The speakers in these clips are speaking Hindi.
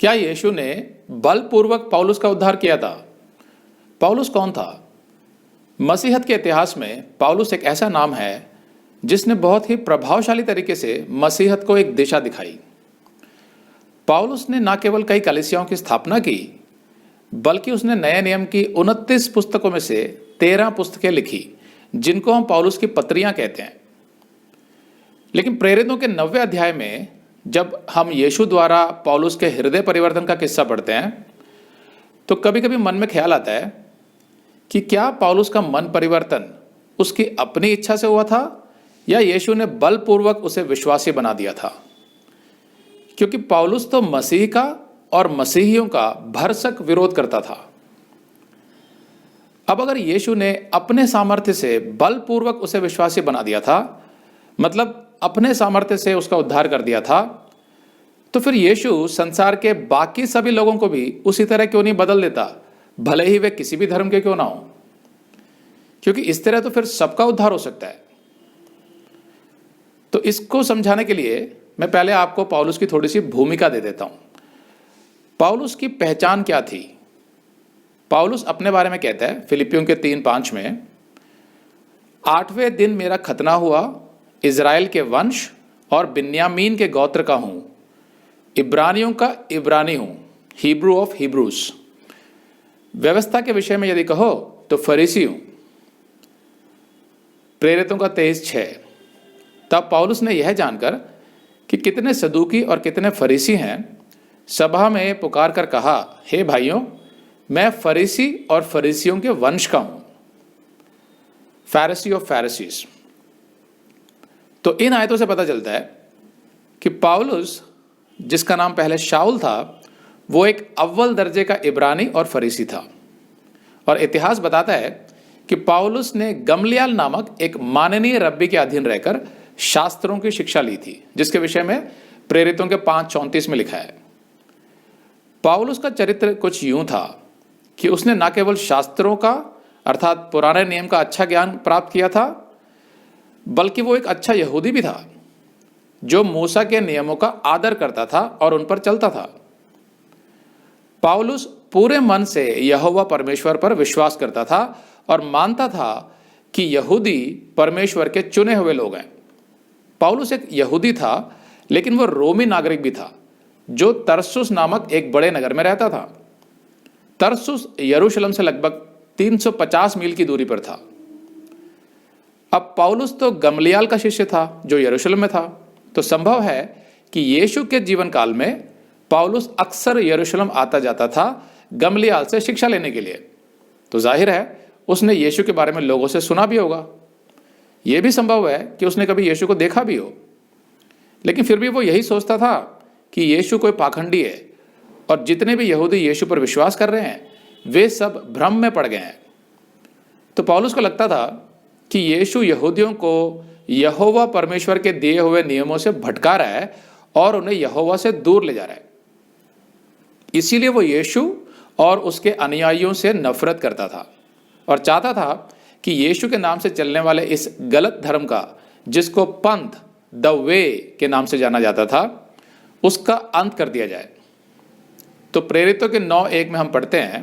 क्या यीशु ने बलपूर्वक पौलुस का उद्धार किया था? पौलुस कौन था? मसीहत के इतिहास में पौलुस एक ऐसा नाम है जिसने बहुत ही प्रभावशाली तरीके से मसीहत को एक दिशा दिखाई। पौलुस ने न केवल कई कलीसियाओं की स्थापना की, बल्कि उसने नए नियम की 29 पुस्तकों में से 13 पुस्तकें लिखी, जिनको हम पौलुस की पत्रियां कहते हैं। लेकिन प्रेरितों के 90वें अध्याय में जब हम यीशु द्वारा पौलुस के हृदय परिवर्तन का किस्सा पढ़ते हैं, तो कभी कभी मन में ख्याल आता है कि क्या पौलुस का मन परिवर्तन उसकी अपनी इच्छा से हुआ था या यीशु ने बलपूर्वक उसे विश्वासी बना दिया था। क्योंकि पौलुस तो मसीह का और मसीहियों का भरसक विरोध करता था। अब अगर यीशु ने अपने सामर्थ्य से बलपूर्वक उसे विश्वासी बना दिया था, मतलब अपने सामर्थ्य से उसका उद्धार कर दिया था, तो फिर यीशु संसार के बाकी सभी लोगों को भी उसी तरह क्यों नहीं बदल देता, भले ही वे किसी भी धर्म के क्यों ना हो। क्योंकि इस तरह तो फिर सबका उद्धार हो सकता है। तो इसको समझाने के लिए मैं पहले आपको पौलुस की थोड़ी सी भूमिका दे देता हूं। पौलुस की पहचान क्या थी? पौलुस अपने बारे में कहता है फिलिपियों के 3:5 में, 8वें दिन मेरा खतना हुआ, इज़राइल के वंश और बिन्यामीन के गोत्र का हूं, इब्रानियों का इब्रानी हूं, हिब्रू ऑफ हिब्रूस। व्यवस्था के विषय में यदि कहो तो फरीसी हूं। प्रेरितों का 23:6। तब पौलुस ने यह जानकर कि कितने सदूकी और कितने फरीसी हैं, सभा में पुकार कर कहा, हे भाइयों, मैं फरीसी और फरीसियों के वंश का हूं, फैरिसी ऑफ फैरिसीज। तो इन आयतों से पता चलता है कि पौलुस, जिसका नाम पहले शाऊल था, वो एक अव्वल दर्जे का इब्रानी और फरीसी था। और इतिहास बताता है कि पौलुस ने गमलियाल नामक एक माननीय रब्बी के अधीन रहकर शास्त्रों की शिक्षा ली थी, जिसके विषय में प्रेरितों के 5:34 में लिखा है। पौलुस का चरित्र कुछ यूं था कि उसने न केवल शास्त्रों का अर्थात पुराने नियम का अच्छा ज्ञान प्राप्त किया था, बल्कि वो एक अच्छा यहूदी भी था जो मूसा के नियमों का आदर करता था और उन पर चलता था। पौलुस पूरे मन से यहोवा परमेश्वर पर विश्वास करता था और मानता था कि यहूदी परमेश्वर के चुने हुए लोग हैं। पौलुस एक यहूदी था, लेकिन वो रोमी नागरिक भी था जो तरसुस नामक एक बड़े नगर में रहता था। तरसुस यरूशलेम से लगभग 350 मील की दूरी पर था। अब पौलुस तो गमलियाल का शिष्य था जो यरूशलेम में था, तो संभव है कि यीशु के जीवन काल में पौलुस अक्सर यरूशलेम आता जाता था गमलियाल से शिक्षा लेने के लिए। तो जाहिर है उसने यीशु के बारे में लोगों से सुना भी होगा। यह भी संभव है कि उसने कभी यीशु को देखा भी हो, लेकिन फिर भी वो यही सोचता था कि यीशु कोई पाखंडी है और जितने भी यहूदी यीशु पर विश्वास कर रहे हैं वे सब भ्रम में पड़ गए हैं। तो पौलुस को लगता था कि यीशु यहूदियों को यहोवा परमेश्वर के दिए हुए नियमों से भटका रहा है और उन्हें यहोवा से दूर ले जा रहा है। इसीलिए वो यीशु और उसके अनुयायियों से नफरत करता था और चाहता था कि यीशु के नाम से चलने वाले इस गलत धर्म का, जिसको पंथ द वे के नाम से जाना जाता था, उसका अंत कर दिया जाए। तो प्रेरितों के 9:1 में हम पढ़ते हैं,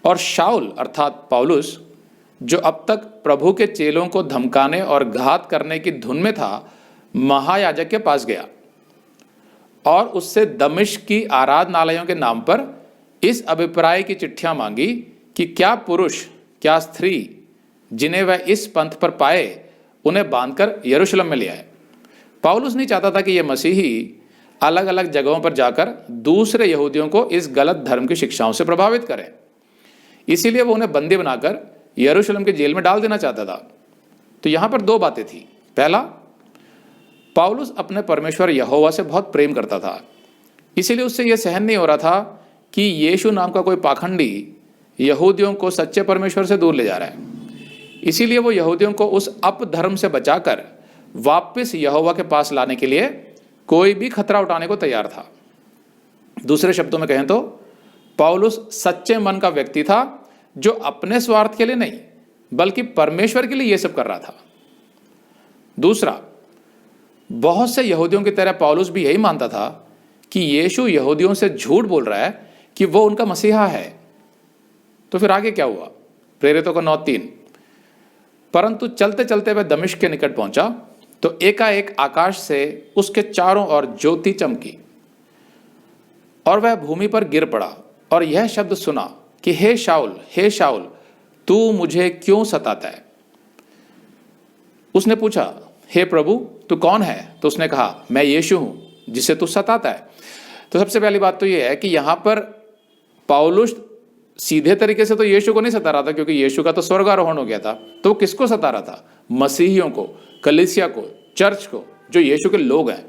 और शाऊल अर्थात पौलुस, जो अब तक प्रभु के चेलों को धमकाने और घात करने की धुन में था, महायाजक के पास गया और उससे दमिश्क की आराधनालयों के नाम पर इस अभिप्राय की चिट्ठियां मांगी कि क्या पुरुष क्या स्त्री जिन्हें वह इस पंथ पर पाए उन्हें बांधकर यरूशलेम में ले आए। पौलुस नहीं चाहता था कि ये मसीही अलग अलग जगहों पर जाकर दूसरे यहूदियों को इस गलत धर्म की शिक्षाओं से प्रभावित करें। इसीलिए वो उन्हें बंदी बनाकर यरूशलेम के जेल में डाल देना चाहता था। तो यहां पर 2 बातें थी। पहला, पौलुस अपने परमेश्वर यहोवा से बहुत प्रेम करता था, इसीलिए उससे यह सहन नहीं हो रहा था कि यीशु नाम का कोई पाखंडी यहूदियों को सच्चे परमेश्वर से दूर ले जा रहा है। इसीलिए वो यहूदियों को उस अपधर्म से बचाकर वापस यहोवा के पास लाने के लिए कोई भी खतरा उठाने को तैयार था। दूसरे शब्दों में कहें तो पौलुस सच्चे मन का व्यक्ति था जो अपने स्वार्थ के लिए नहीं बल्कि परमेश्वर के लिए यह सब कर रहा था। दूसरा, बहुत से यहूदियों की तरह पौलुस भी यही मानता था कि यीशु यहूदियों से झूठ बोल रहा है कि वो उनका मसीहा है। तो फिर आगे क्या हुआ? प्रेरितों का 9:3, परंतु चलते चलते वह दमिश्क के निकट पहुंचा तो एकाएक आकाश से उसके चारों ओर ज्योति चमकी और वह भूमि पर गिर पड़ा और यह शब्द सुना कि हे शाऊल, तू मुझे क्यों सताता है? उसने पूछा, हे प्रभु, तू कौन है? तो उसने कहा, मैं यीशु हूं जिसे तू सताता है। तो सबसे पहली बात तो यह है कि यहां पर पौलुस सीधे तरीके से तो यीशु को नहीं सता रहा था, क्योंकि यीशु का तो स्वर्गारोहण हो गया था। तो वो किसको सता रहा था? मसीहियों को, कलीसिया को, चर्च को, जो यीशु के लोग हैं।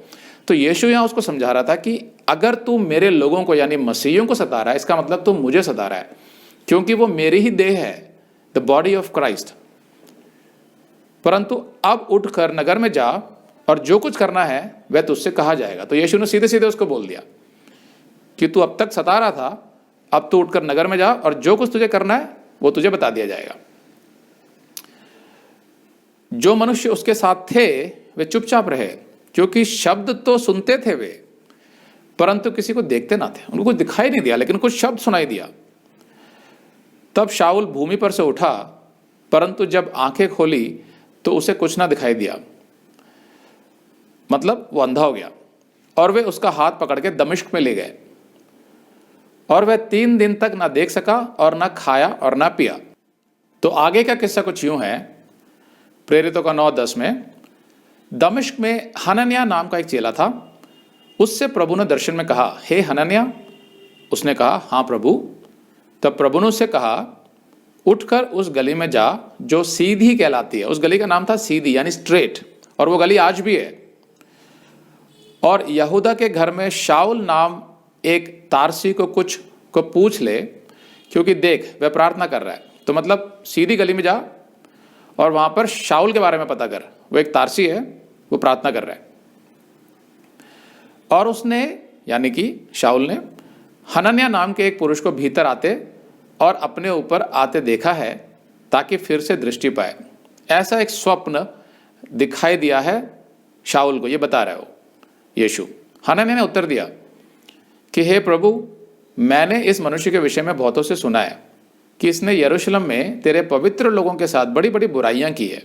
तो यीशु यहां उसको समझा रहा था कि अगर तू मेरे लोगों को यानी मसीहियों को सता रहा है, इसका मतलब तू मुझे सता रहा है, क्योंकि वो मेरी ही देह है, द बॉडी ऑफ क्राइस्ट। परंतु अब उठकर नगर में जा और जो कुछ करना है वह तुझसे कहा जाएगा। तो यीशु ने सीधे सीधे उसको बोल दिया कि तू अब तक सता रहा था, अब तू उठकर नगर में जा और जो कुछ तुझे करना है वो तुझे बता दिया जाएगा। जो मनुष्य उसके साथ थे वे चुपचाप रहे, क्योंकि शब्द तो सुनते थे वे, परंतु किसी को देखते ना थे। उनको कुछ दिखाई नहीं दिया, लेकिन कुछ शब्द सुनाई दिया। तब शाऊल भूमि पर से उठा, परंतु जब आंखें खोली तो उसे कुछ ना दिखाई दिया, मतलब वो अंधा हो गया। और वे उसका हाथ पकड़ के दमिश्क में ले गए और वह 3 दिन तक ना देख सका और ना खाया और ना पिया। तो आगे का किस्सा कुछ यूं है, प्रेरितों का 9:10 में, दमिश्क में हनन्याह नाम का एक चेला था। उससे प्रभु ने दर्शन में कहा, हे हनन्याह। उसने कहा, हाँ प्रभु। तब प्रभु ने उससे कहा, उठकर उस गली में जा जो सीधी कहलाती है। उस गली का नाम था सीधी, यानी स्ट्रेट, और वो गली आज भी है। और यहूदा के घर में शाऊल नाम एक तारसी को कुछ को पूछ ले, क्योंकि देख वह प्रार्थना कर रहा है। तो मतलब सीधी गली में जा और वहां पर शाऊल के बारे में पता कर। वो एक तारसी है, वो प्रार्थना कर रहा है। और उसने यानी कि शाऊल ने हनन्याह नाम के एक पुरुष को भीतर आते और अपने ऊपर आते देखा है, ताकि फिर से दृष्टि पाए। ऐसा एक स्वप्न दिखाई दिया है शाऊल को, ये बता रहा है वो यीशु। हनन्याह ने उत्तर दिया कि हे प्रभु, मैंने इस मनुष्य के विषय में बहुतों से सुना है कि इसने यरूशलेम में तेरे पवित्र लोगों के साथ बड़ी बड़ी बुराइयां की है,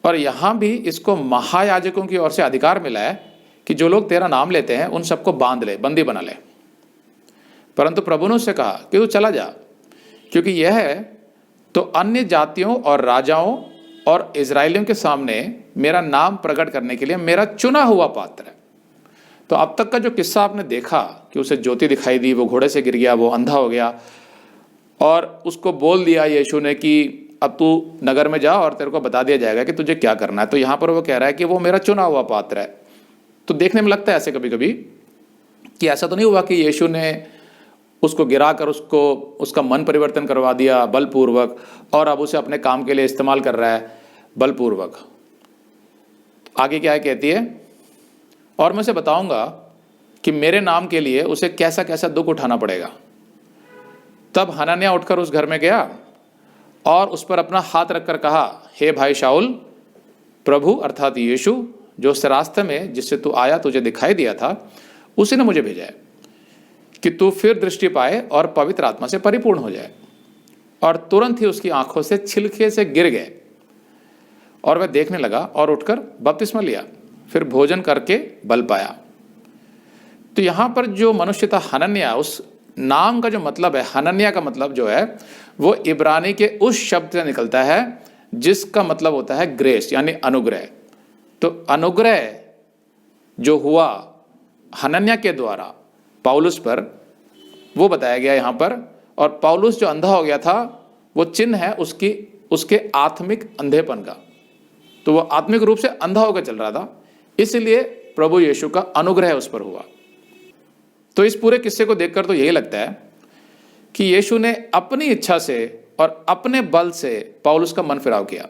और यहां भी इसको महायाजकों की ओर से अधिकार मिला है कि जो लोग तेरा नाम लेते हैं उन सबको बांध ले, बंदी बना ले। परंतु प्रभु ने उससे कहा कि तू चला जा, क्योंकि यह है तो अन्य जातियों और राजाओं और इजरायलियों के सामने मेरा नाम प्रकट करने के लिए मेरा चुना हुआ पात्र है। तो अब तक का जो किस्सा आपने देखा कि उसे ज्योति दिखाई दी, वो घोड़े से गिर गया, वो अंधा हो गया, और उसको बोल दिया यीशु ने कि अब तू नगर में जा और तेरे को बता दिया जाएगा कि तुझे क्या करना है। तो यहाँ पर वो कह रहा है कि वो मेरा चुना हुआ पात्र है। तो देखने में लगता है ऐसे कभी कभी कि ऐसा तो नहीं हुआ कि यीशु ने उसको गिरा कर उसका मन परिवर्तन करवा दिया बलपूर्वक, और अब उसे अपने काम के लिए इस्तेमाल कर रहा है बलपूर्वक। आगे क्या है, कहती है, और मैं उसे बताऊंगा कि मेरे नाम के लिए उसे कैसा कैसा दुख उठाना पड़ेगा। तब हनन्याह उठकर उस घर में गया और उस पर अपना हाथ रखकर कहा, हे भाई शाऊल, प्रभु अर्थात यीशु जो उस रास्ते में जिससे तू आया तुझे दिखाई दिया था, उसी ने मुझे भेजा है कि तू फिर दृष्टि पाए और पवित्र आत्मा से परिपूर्ण हो जाए। और तुरंत ही उसकी आंखों से छिलके से गिर गए और वह देखने लगा और उठकर बपतिस्मा लिया, फिर भोजन करके बल पाया। तो यहां पर जो मनुष्य था हनन्याह, उस नाम का जो मतलब है, हनन्याह का मतलब जो है वो इब्रानी के उस शब्द से निकलता है जिसका मतलब होता है ग्रेस, यानी अनुग्रह। तो अनुग्रह जो हुआ हनन्याह के द्वारा पौलुस पर, वो बताया गया यहां पर। और पौलुस जो अंधा हो गया था वो चिन्ह है उसके आत्मिक अंधेपन का। तो वो आत्मिक रूप से अंधा होकर चल रहा था, इसलिए प्रभु यीशु का अनुग्रह उस पर हुआ। तो इस पूरे किस्से को देखकर तो यही लगता है कि यीशु ने अपनी इच्छा से और अपने बल से पौलुस का मन फिराव किया,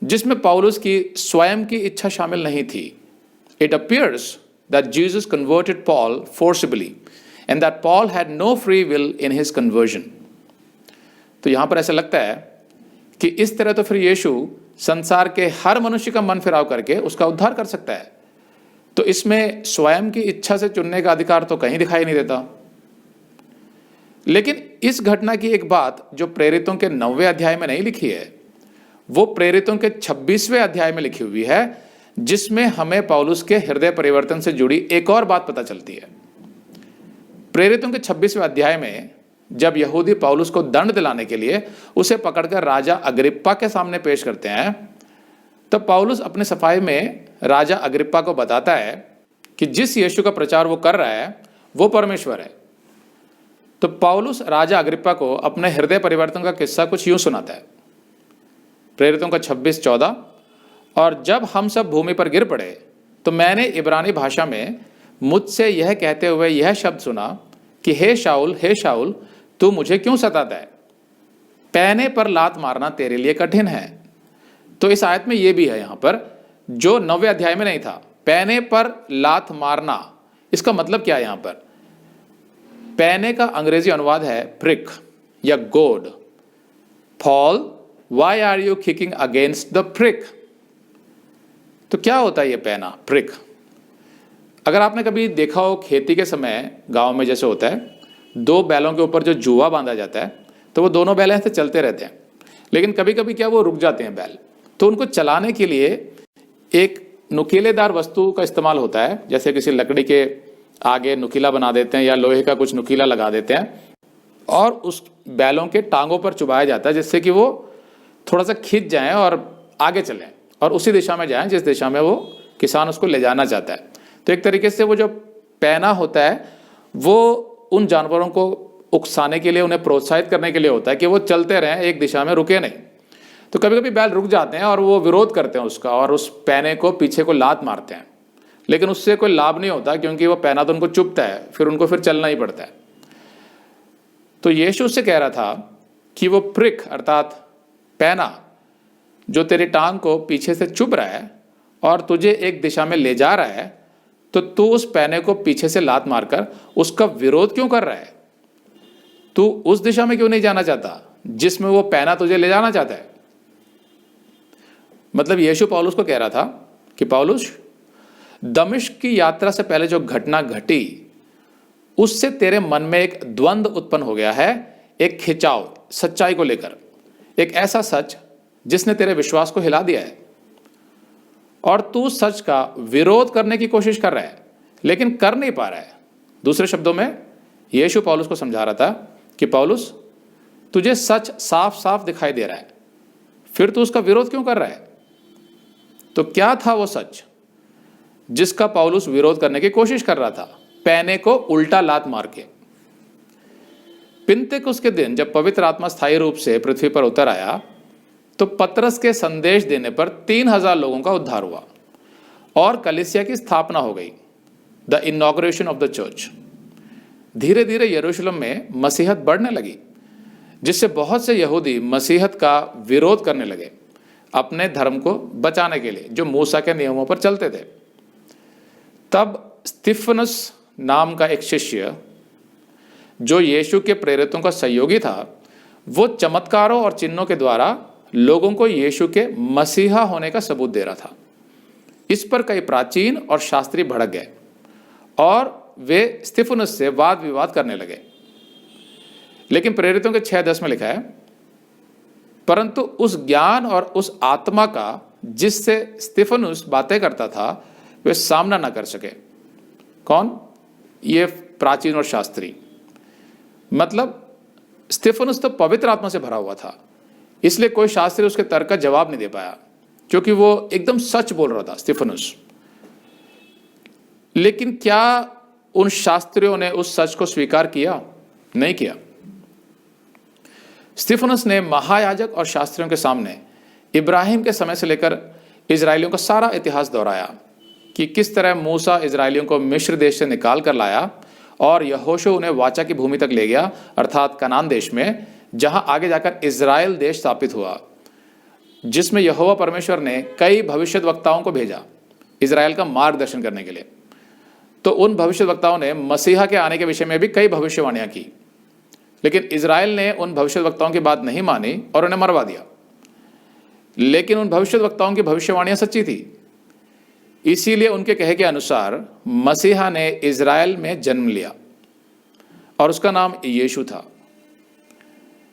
जिसमें पौलुस की स्वयं की इच्छा शामिल नहीं थी। It appears that Jesus converted Paul forcibly and that Paul had no free will in his conversion. तो यहां पर ऐसा लगता है कि इस तरह तो फिर यीशु संसार के हर मनुष्य का मन फिराव करके उसका उद्धार कर सकता है, तो इसमें स्वयं की इच्छा से चुनने का अधिकार तो कहीं दिखाई नहीं देता। लेकिन इस घटना की एक बात जो प्रेरितों के 9वें अध्याय में नहीं लिखी है, वो प्रेरितों के 26वें अध्याय में लिखी हुई है, जिसमें हमें पौलुस के हृदय परिवर्तन से जुड़ी एक और बात पता चलती है। प्रेरितों के 26वें अध्याय में जब यहूदी पौलुस को दंड दिलाने के लिए उसे पकड़कर राजा अग्रिप्पा के सामने पेश करते हैं, तब पौलुस अपने सफाई में राजा अग्रिप्पा को बताता है कि जिस यीशु का प्रचार वो कर रहा है वो परमेश्वर है। तो पौलुस राजा अग्रिप्पा को अपने हृदय परिवर्तन का किस्सा कुछ यूं सुनाता है। प्रेरितों का 26:14, और जब हम सब भूमि पर गिर पड़े तो मैंने इब्रानी भाषा में मुझसे यह कहते हुए यह शब्द सुना कि हे शाऊल तू मुझे क्यों सताता है? पैने पर लात मारना तेरे लिए कठिन है। तो इस आयत में यह भी है यहां पर, जो 9वें अध्याय में नहीं था। पैने पर लात मारना, इसका मतलब क्या है यहां पर? पैने का अंग्रेजी अनुवाद है प्रिक या goad. Paul, why are you kicking against the prick? तो क्या होता है ये पैना, प्रिक? अगर आपने कभी देखा हो खेती के समय गांव में जैसे होता है, 2 बैलों के ऊपर जो जुआ बांधा जाता है, तो वो दोनों बैल ऐसे चलते रहते हैं, लेकिन कभी कभी क्या वो रुक जाते हैं बैल, तो उनको चलाने के लिए एक नुकीलेदार वस्तु का इस्तेमाल होता है। जैसे किसी लकड़ी के आगे नुकीला बना देते हैं या लोहे का कुछ नुकीला लगा देते हैं और उस बैलों के टांगों पर चुभाया जाता है, जिससे कि वो थोड़ा सा खिंच जाएं और आगे चलें और उसी दिशा में जाएं जिस दिशा में वो किसान उसको ले जाना चाहता है। तो एक तरीके से वो जो पैना होता है वो उन जानवरों को उकसाने के लिए, उन्हें प्रोत्साहित करने के लिए होता है कि वो चलते रहें, एक दिशा में रुके नहीं। तो कभी कभी बैल रुक जाते हैं और वो विरोध करते हैं उसका और उस पैने को पीछे को लात मारते हैं, लेकिन उससे कोई लाभ नहीं होता क्योंकि वो पैना तो उनको चुभता है, फिर उनको चलना ही पड़ता है। तो यीशु उससे कह रहा था कि वो प्रिक अर्थात पैना जो तेरी टांग को पीछे से चुभ रहा है और तुझे एक दिशा में ले जा रहा है, तो तू उस पैने को पीछे से लात मारकर उसका विरोध क्यों कर रहा है? तू उस दिशा में क्यों नहीं जाना चाहता जिसमें वो पैना तुझे ले जाना चाहता है? मतलब यीशु पौलुस को कह रहा था कि पौलुस, दमिश्क की यात्रा से पहले जो घटना घटी उससे तेरे मन में एक द्वंद्व उत्पन्न हो गया है, एक खिंचाव सच्चाई को लेकर, एक ऐसा सच जिसने तेरे विश्वास को हिला दिया है और तू सच का विरोध करने की कोशिश कर रहा है लेकिन कर नहीं पा रहा है। दूसरे शब्दों में यीशु पौलुस को समझा रहा था कि पौलुस, तुझे सच साफ साफ दिखाई दे रहा है, फिर तू उसका विरोध क्यों कर रहा है? तो क्या था वो सच जिसका पौलुस विरोध करने की कोशिश कर रहा था? पैने को उल्टा लात मार के। पिन्तेकुस्त के दिन जब पवित्र आत्मा स्थायी रूप से पृथ्वी पर उतर आया तो पतरस के संदेश देने पर 3000 लोगों का उद्धार हुआ और कलीसिया की स्थापना हो गई, the inauguration of the church. धीरे धीरे यरूशलेम में मसीहत बढ़ने लगी, जिससे बहुत से यहूदी मसीहत का विरोध करने लगे अपने धर्म को बचाने के लिए, जो मूसा के नियमों पर चलते थे। तब स्तिफनुस नाम का एक शिष्य जो यीशु के प्रेरितों का सहयोगी था, वो चमत्कारों और चिन्हों के द्वारा लोगों को यीशु के मसीहा होने का सबूत दे रहा था। इस पर कई प्राचीन और शास्त्री भड़क गए और वे स्तिफनुस से वाद विवाद करने लगे। लेकिन प्रेरितों के 6:10 में लिखा है, परंतु उस ज्ञान और उस आत्मा का जिससे स्तिफनुस बातें करता था वे सामना न कर सके। कौन? ये प्राचीन और शास्त्री। मतलब स्तिफनुस तो पवित्र आत्मा से भरा हुआ था, इसलिए कोई शास्त्री उसके तर्क का जवाब नहीं दे पाया क्योंकि वो एकदम सच बोल रहा था स्तिफनुस। लेकिन क्या उन शास्त्रियों ने उस सच को स्वीकार किया? नहीं किया। स्तिफनुस ने महायाजक और शास्त्रियों के सामने इब्राहिम के समय से लेकर इजरायलियों का सारा इतिहास दोहराया कि किस तरह मूसा इजरायलियों को मिस्र देश से निकाल कर लाया और यहोशू उन्हें वाचा की भूमि तक ले गया, अर्थात कनान देश में, जहां आगे जाकर इजराइल देश स्थापित हुआ, जिसमें यहोवा परमेश्वर ने कई भविष्यद्वक्ताओं को भेजा इजराइल का मार्गदर्शन करने के लिए। तो उन भविष्यद्वक्ताओं ने मसीहा के आने के विषय में भी कई भविष्यवाणियां की, लेकिन इजराइल ने उन भविष्यद्वक्ताओं की बात नहीं मानी और उन्हें मरवा दिया। लेकिन उन भविष्यद्वक्ताओं की भविष्यवाणियां सच्ची थी। इसीलिए उनके कहे के अनुसार मसीहा ने इज़राइल में जन्म लिया और उसका नाम यीशु था,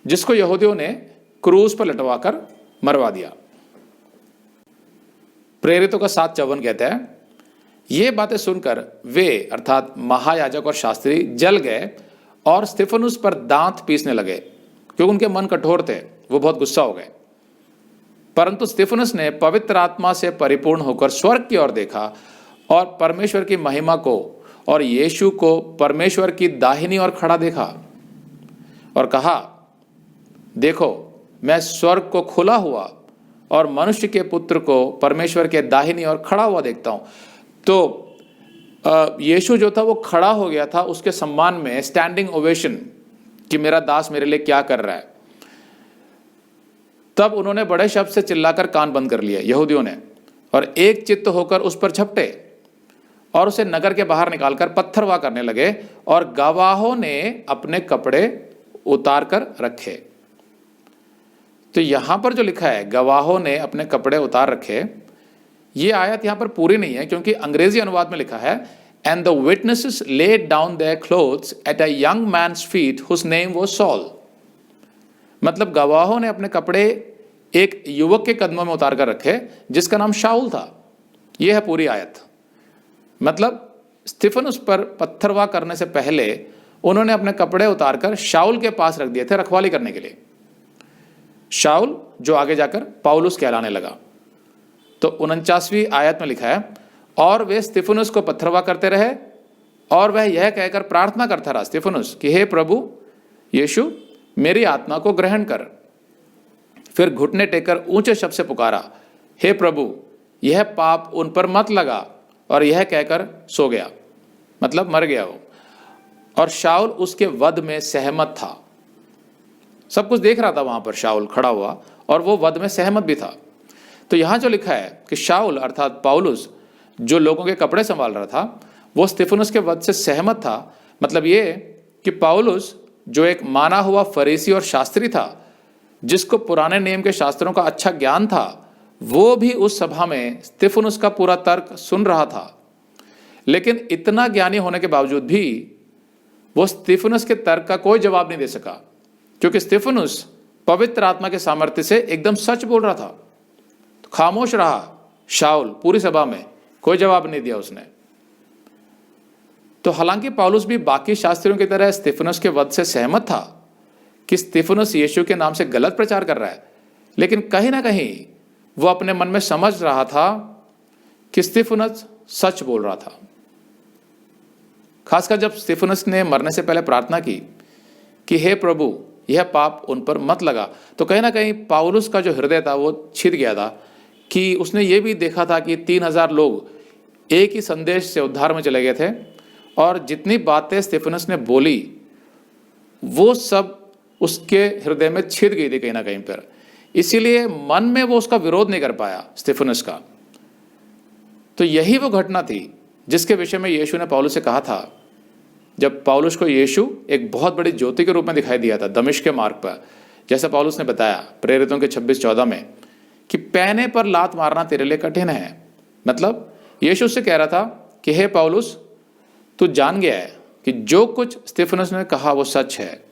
जिसको यहूदियों ने क्रूस पर लटवाकर मरवा दिया। प्रेरितों का 7:54 कहता है, ये बातें सुनकर वे अर्थात महायाजक और शास्त्री जल गए और स्तिफनुस पर दांत पीसने लगे, क्योंकि उनके मन कठोर थे, वो बहुत गुस्सा हो गए। परंतु स्तिफनुस ने पवित्र आत्मा से परिपूर्ण होकर स्वर्ग की ओर देखा और परमेश्वर की महिमा को और यीशु को परमेश्वर की दाहिनी ओर खड़ा देखा और कहा, देखो मैं स्वर्ग को खुला हुआ और मनुष्य के पुत्र को परमेश्वर के दाहिनी ओर खड़ा हुआ देखता हूं। तो यीशु जो था वो खड़ा हो गया था उसके सम्मान में, स्टैंडिंग ओवेशन, कि मेरा दास मेरे लिए क्या कर रहा है। तब उन्होंने बड़े शब्द से चिल्लाकर कान बंद कर लिए यहूदियों ने, और एक चित्त होकर उस पर झपटे और उसे नगर के बाहर निकालकर पत्थरवाह करने लगे, और गवाहों ने अपने कपड़े उतार कर रखे। तो यहां पर जो लिखा है गवाहों ने अपने कपड़े उतार रखे, ये आयत यहां पर पूरी नहीं है, क्योंकि अंग्रेजी अनुवाद में लिखा है, and the witnesses laid down their clothes at a young man's feet whose name was Saul. मतलब गवाहों ने अपने कपड़े एक युवक के कदमों में उतार कर रखे जिसका नाम शाऊल था। यह है पूरी आयत। मतलब स्तिफनुस पर पत्थरवाह करने से पहले उन्होंने अपने कपड़े उतारकर शाऊल के पास रख दिए थे रखवाली करने के लिए। शाऊल जो आगे जाकर पौलुस कहलाने लगा। तो 49वीं आयत में लिखा है, और वे स्तिफनुस को पत्थरवाह करते रहे और वह यह कहकर प्रार्थना करता रहा स्तिफनुस कि हे प्रभु यीशु मेरी आत्मा को ग्रहण कर। फिर घुटने टेकर ऊंचे शब्द से पुकारा, हे प्रभु यह पाप उन पर मत लगा, और यह कहकर सो गया, मतलब मर गया वो। और शाऊल उसके वध में सहमत था। सब कुछ देख रहा था वहां पर शाऊल खड़ा हुआ, और वो वध में सहमत भी था। तो यहां जो लिखा है कि शाऊल अर्थात पौलुस जो लोगों के कपड़े संभाल रहा था, वो स्तिफनुस के वध से सहमत था। मतलब ये कि पौलुस जो एक माना हुआ फरीसी और शास्त्री था, जिसको पुराने नियम के शास्त्रों का अच्छा ज्ञान था, वो भी उस सभा में स्तिफनुस का पूरा तर्क सुन रहा था। लेकिन इतना ज्ञानी होने के बावजूद भी वो स्तिफनुस के तर्क का कोई जवाब नहीं दे सका, क्योंकि स्तिफनुस पवित्र आत्मा के सामर्थ्य से एकदम सच बोल रहा था। तो खामोश रहा शाऊल पूरी सभा में, कोई जवाब नहीं दिया उसने। तो हालांकि पौलुस भी बाकी शास्त्रियों की तरह स्तिफनुस के वध से सहमत था कि स्तिफनुस यीशु के नाम से गलत प्रचार कर रहा है, लेकिन कहीं ना कहीं वो अपने मन में समझ रहा था कि स्तिफनुस सच बोल रहा था। खासकर जब स्तिफनुस ने मरने से पहले प्रार्थना की कि हे प्रभु यह पाप उन पर मत लगा, तो कहीं ना कहीं पौलुस का जो हृदय था वो छिद गया था कि उसने ये भी देखा था कि 3000 लोग एक ही संदेश से उद्धार में चले गए थे, और जितनी बातें स्तिफनुस ने बोली वो सब उसके हृदय में छिद गई थी कहीं ना कहीं पर। इसीलिए मन में वो उसका विरोध नहीं कर पाया स्तिफनुस का। तो यही वो घटना थी जिसके विषय में यीशु ने पौलुस से कहा था, जब पौलुस को यीशु एक बहुत बड़ी ज्योति के रूप में दिखाई दिया था दमिश्क के मार्ग पर, जैसे पौलुस ने बताया प्रेरितों के 26:14 में कि पैने पर लात मारना तेरे लिए कठिन है। मतलब यीशु उससे कह रहा था कि हे पौलुस तू जान गया है कि जो कुछ स्तिफनुस ने कहा वो सच है,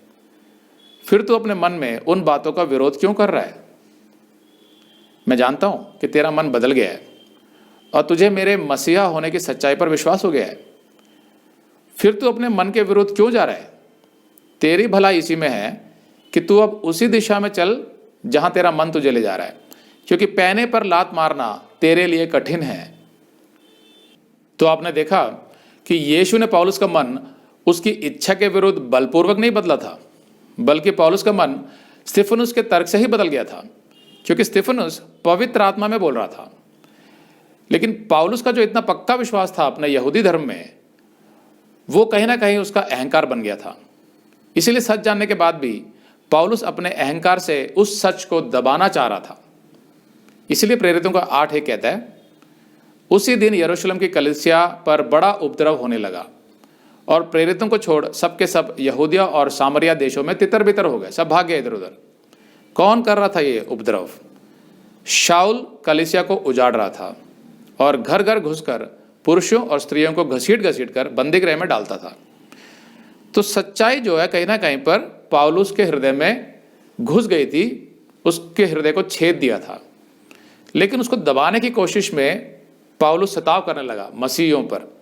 फिर तू अपने मन में उन बातों का विरोध क्यों कर रहा है? मैं जानता हूं कि तेरा मन बदल गया है और तुझे मेरे मसीहा होने की सच्चाई पर विश्वास हो गया है, फिर तू अपने मन के विरुद्ध क्यों जा रहा है? तेरी भलाई इसी में है कि तू अब उसी दिशा में चल जहां तेरा मन तुझे ले जा रहा है, क्योंकि पैने पर लात मारना तेरे लिए कठिन है। तो आपने देखा कि यीशु ने पौलुस का मन उसकी इच्छा के विरुद्ध बलपूर्वक नहीं बदला था, बल्कि पौलुस का मन स्तिफनुस के तर्क से ही बदल गया था, क्योंकि स्तिफनुस पवित्र आत्मा में बोल रहा था। लेकिन पौलुस का जो इतना पक्का विश्वास था अपने यहूदी धर्म में, वो कहीं ना कहीं उसका अहंकार बन गया था। इसीलिए सच जानने के बाद भी पौलुस अपने अहंकार से उस सच को दबाना चाह रहा था। इसलिए प्रेरितों का 8:1 कहता है, उसी दिन यरूशलेम की कलीसिया पर बड़ा उपद्रव होने लगा और प्रेरितों को छोड़ सबके सब यहूदिया और सामरिया देशों में तितर बितर हो गए, सब भाग गए इधर उधर। कौन कर रहा था ये उपद्रव? शाऊल कलीसिया को उजाड़ रहा था और घर घर घुसकर पुरुषों और स्त्रियों को घसीट घसीट कर बंदी गृह में डालता था। तो सच्चाई जो है कहीं ना कहीं पर पौलुस के हृदय में घुस गई थी, उसके हृदय को छेद दिया था। लेकिन उसको दबाने की कोशिश में पौलुस सताव करने लगा मसीहियों पर।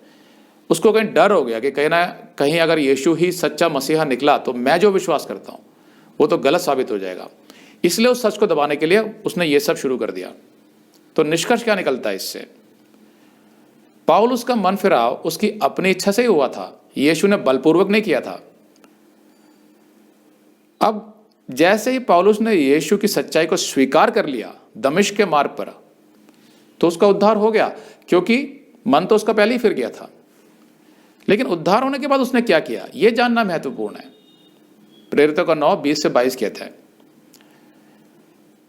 उसको कहीं डर हो गया कि कहीं ना कहीं अगर यीशु ही सच्चा मसीहा निकला तो मैं जो विश्वास करता हूँ वो तो गलत साबित हो जाएगा। इसलिए उस सच को दबाने के लिए उसने ये सब शुरू कर दिया। तो निष्कर्ष क्या निकलता है इससे? पौलुस का मन फिराव उसकी अपनी इच्छा से ही हुआ था, यीशु ने बलपूर्वक नहीं किया था। अब जैसे ही पौलुस ने यीशु की सच्चाई को स्वीकार कर लिया दमिश्क के मार्ग पर, तो उसका उद्धार हो गया, क्योंकि मन तो उसका पहले ही फिर गया था। लेकिन उद्धार होने के बाद उसने क्या किया, यह जानना महत्वपूर्ण है। प्रेरितों का 9:20-22 कहता है,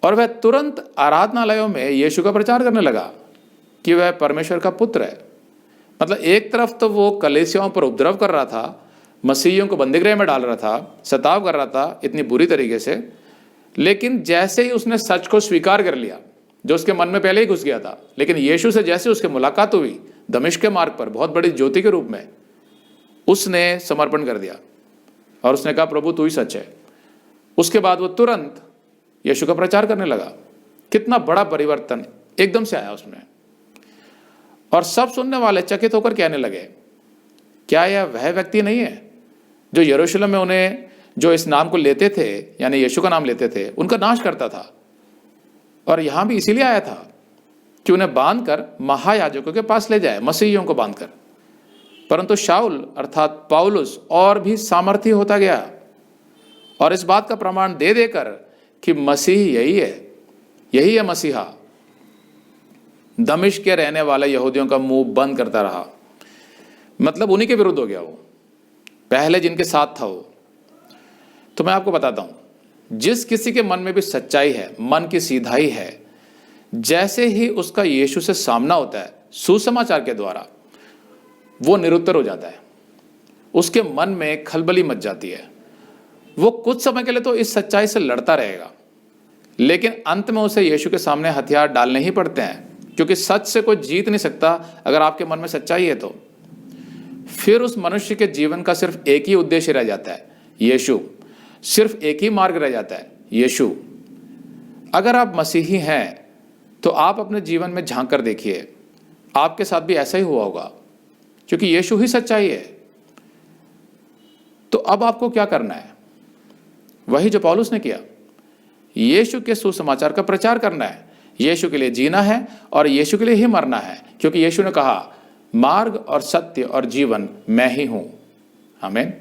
और वह तुरंत आराधनालयों में यीशु का प्रचार करने लगा कि वह परमेश्वर का पुत्र है। मतलब एक तरफ तो वो कलीसियाओं पर उपद्रव कर रहा था, मसीहियों को बंदीगृह में डाल रहा था, सताव कर रहा था इतनी बुरी तरीके से, लेकिन जैसे ही उसने सच को स्वीकार कर लिया जो उसके मन में पहले ही घुस गया था, लेकिन यीशु से जैसे उसकी मुलाकात हुई दमिश्क के मार्ग पर बहुत बड़ी ज्योति के रूप में, उसने समर्पण कर दिया और उसने कहा प्रभु तू ही सच है। उसके बाद वो तुरंत यीशु का प्रचार करने लगा। कितना बड़ा परिवर्तन एकदम से आया उसमें। और सब सुनने वाले चकित होकर कहने लगे, क्या यह वह व्यक्ति नहीं है जो यरूशलेम में उन्हें जो इस नाम को लेते थे, यानी यीशु का नाम लेते थे, उनका नाश करता था, और यहां भी इसीलिए आया था कि उन्हें बांधकर महायाजकों के पास ले जाए, मसीहियों को बांधकर। परंतु शाऊल अर्थात पौलुस और भी सामर्थी होता गया और इस बात का प्रमाण दे देकर कि मसीह यही है मसीहा, दमिश्क के रहने वाले यहूदियों का मुंह बंद करता रहा। मतलब उन्हीं के विरुद्ध हो गया वो, पहले जिनके साथ था वो। तो मैं आपको बताता हूं, जिस किसी के मन में भी सच्चाई है, मन की सीधाई है, जैसे ही उसका यीशु से सामना होता है सुसमाचार के द्वारा, वो निरुत्तर हो जाता है। उसके मन में खलबली मच जाती है। वो कुछ समय के लिए तो इस सच्चाई से लड़ता रहेगा, लेकिन अंत में उसे यीशु के सामने हथियार डालने ही पड़ते हैं, क्योंकि सच से कोई जीत नहीं सकता। अगर आपके मन में सच्चाई है तो फिर उस मनुष्य के जीवन का सिर्फ एक ही उद्देश्य रह जाता है, यीशु। सिर्फ एक ही मार्ग रह जाता है, यीशु। अगर आप मसीही हैं तो आप अपने जीवन में झांक कर देखिए, आपके साथ भी ऐसा ही हुआ होगा, क्योंकि यीशु ही सच्चाई है। तो अब आपको क्या करना है? वही जो पौलुस ने किया, यीशु के सुसमाचार का प्रचार करना है। यीशु के लिए जीना है और यीशु के लिए ही मरना है, क्योंकि यीशु ने कहा मार्ग और सत्य और जीवन मैं ही हूं। आमीन।